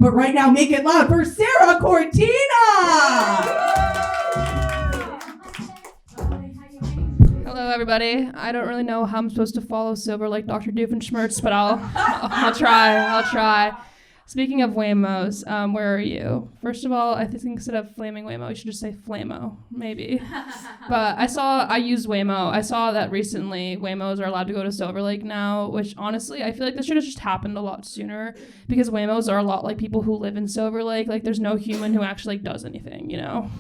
But right now, make it loud for Sarah Cortina! Hello, everybody. I don't really know how I'm supposed to follow Silver like Dr. Doofenshmirtz, but I'll try. Speaking of Waymos, where are you? First of all, I think instead of flaming Waymo, you should just say Flamo, maybe. But I use Waymo. I saw that recently Waymos are allowed to go to Silver Lake now, which honestly, I feel like this should have just happened a lot sooner because Waymos are a lot like people who live in Silver Lake. Like, there's no human who actually does anything, you know?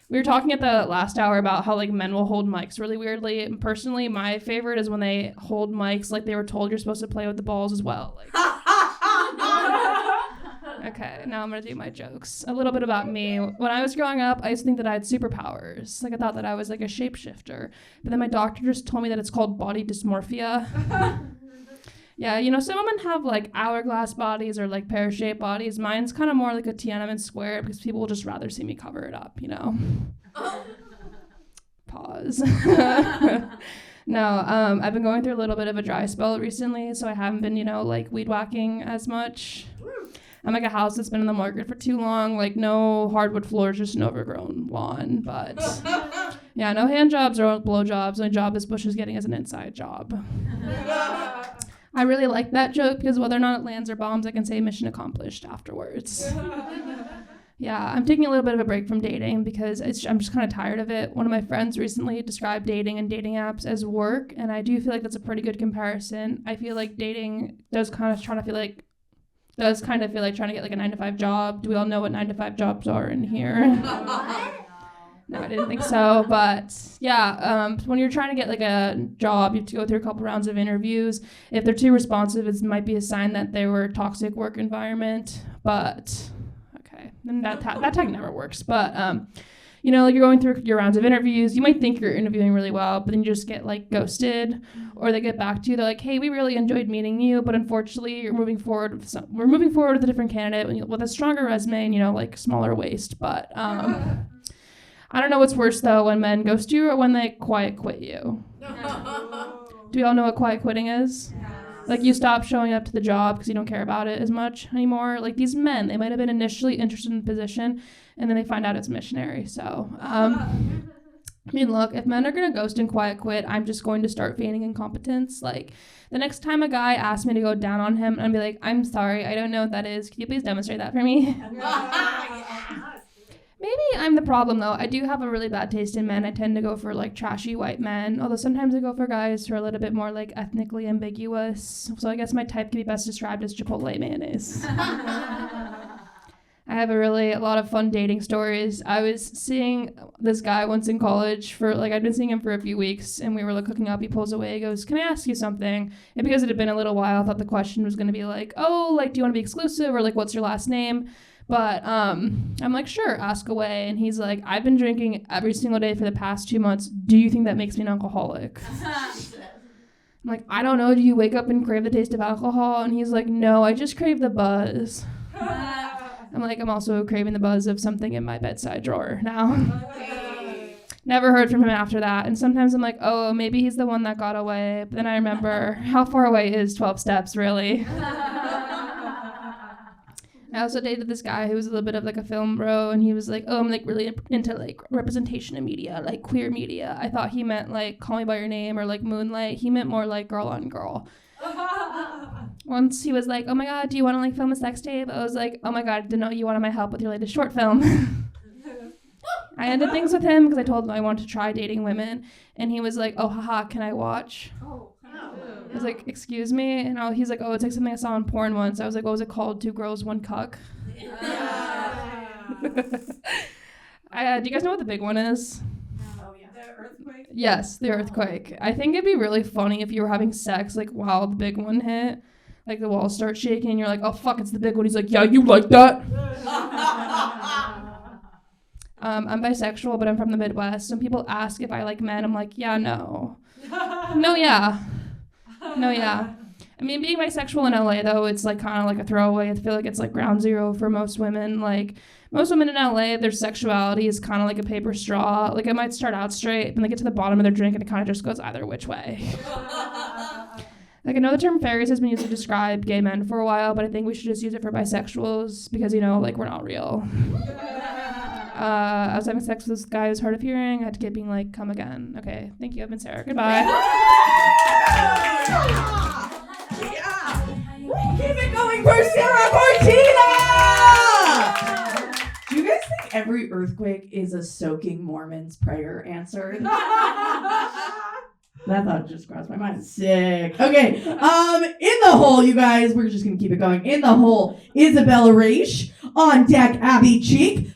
We were talking at the last hour about how, like, men will hold mics really weirdly. And personally, my favorite is when they hold mics like they were told you're supposed to play with the balls as well. Like, okay, now I'm going to do my jokes. A little bit about me. When I was growing up, I used to think that I had superpowers. Like, I thought that I was, like, a shapeshifter. But then my doctor just told me that it's called body dysmorphia. Yeah, you know, some women have, like, hourglass bodies or, like, pear-shaped bodies. Mine's kind of more like a Tiananmen Square because people will just rather see me cover it up, you know? Pause. No, I've been going through a little bit of a dry spell recently, so I haven't been, you know, like, weed whacking as much. I'm like a house that's been in the market for too long, like no hardwood floors, just an overgrown lawn. But yeah, no hand jobs or blow jobs. My job is Bush is getting as an inside job. I really like that joke because whether or not it lands or bombs, I can say mission accomplished afterwards. Yeah, I'm taking a little bit of a break from dating because I'm just kind of tired of it. One of my friends recently described dating and dating apps as work, and I do feel like that's a pretty good comparison. I feel like dating does kind of feel like trying to get like a 9-to-5 job. Do we all know what 9-to-5 jobs are in here? No, I didn't think so. But yeah, when you're trying to get like a job, you have to go through a couple rounds of interviews. If they're too responsive, it might be a sign that they were a toxic work environment. But okay, and that tag never works. But you know, like you're going through your rounds of interviews, you might think you're interviewing really well, but then you just get like ghosted, or they get back to you. They're like, "Hey, we really enjoyed meeting you, but unfortunately, we're moving forward with a different candidate with a stronger resume and, you know, like smaller waist." But I don't know what's worse though, when men ghost you or when they quiet quit you. Do we all know what quiet quitting is? Like, you stop showing up to the job because you don't care about it as much anymore. Like, these men, they might have been initially interested in the position, and then they find out it's missionary. So, I mean, look, if men are going to ghost and quiet quit, I'm just going to start feigning incompetence. Like, the next time a guy asks me to go down on him, I'll be like, "I'm sorry, I don't know what that is. Can you please demonstrate that for me?" Maybe I'm the problem, though. I do have a really bad taste in men. I tend to go for, like, trashy white men, although sometimes I go for guys who are a little bit more, like, ethnically ambiguous. So I guess my type can be best described as Chipotle mayonnaise. I have a lot of fun dating stories. I was seeing this guy once in college I'd been seeing him for a few weeks, and we were, like, hooking up. He pulls away, he goes, "Can I ask you something?" And because it had been a little while, I thought the question was going to be like, "Oh, like, do you want to be exclusive?" or, like, "What's your last name?" But I'm like, "Sure, ask away." And he's like, "I've been drinking every single day for the past 2 months. Do you think that makes me an alcoholic?" I'm like, "I don't know. Do you wake up and crave the taste of alcohol?" And he's like, "No, I just crave the buzz." I'm like, "I'm also craving the buzz of something in my bedside drawer now." Never heard from him after that. And sometimes I'm like, "Oh, maybe he's the one that got away." But then I remember, how far away is 12 steps, really? I also dated this guy who was a little bit of like a film bro, and he was like, "Oh, I'm like really into like representation in media, like queer media." I thought he meant like Call Me by Your Name or like Moonlight. He meant more like Girl on Girl. Once he was like, "Oh my God, do you want to like film a sex tape?" I was like, "Oh my God, I didn't know you wanted my help with your latest short film." I ended things with him because I told him I wanted to try dating women, and he was like, "Oh, haha, can I watch?" I was like, "Excuse me?" And he's like, "Oh, it's like something I saw on porn once." I was like, "What was it called? 2 girls, 1 cuck?" Do you guys know what the big one is? Oh, yeah. The earthquake? Yes, the earthquake. I think it'd be really funny if you were having sex, like, while the big one hit. Like, the walls start shaking, and you're like, "Oh, fuck, it's the big one." He's like, "Yeah, you like that?" I'm bisexual, but I'm from the Midwest. Some people ask if I like men. I'm like, "Yeah, no." No, yeah. No, yeah. I mean, being bisexual in LA, though, it's like kind of like a throwaway. I feel like it's like ground zero for most women. Like, most women in LA, their sexuality is kind of like a paper straw. Like, it might start out straight, and they get to the bottom of their drink, and it kind of just goes either which way. Like, I know the term fairies has been used to describe gay men for a while, but I think we should just use it for bisexuals because, you know, like, we're not real. I was having sex with this guy who's hard of hearing. I had to keep being like, come again. Okay, thank you. I've been Sarah. Goodbye. Yeah. Keep it going for Sarah Cortina! Do you guys think every earthquake is a soaking Mormon's prayer answered? That thought just crossed my mind. Sick. Okay. In the hole, you guys, we're just gonna keep it going. In the hole, Isabella Raish. On deck, Abby Cheek.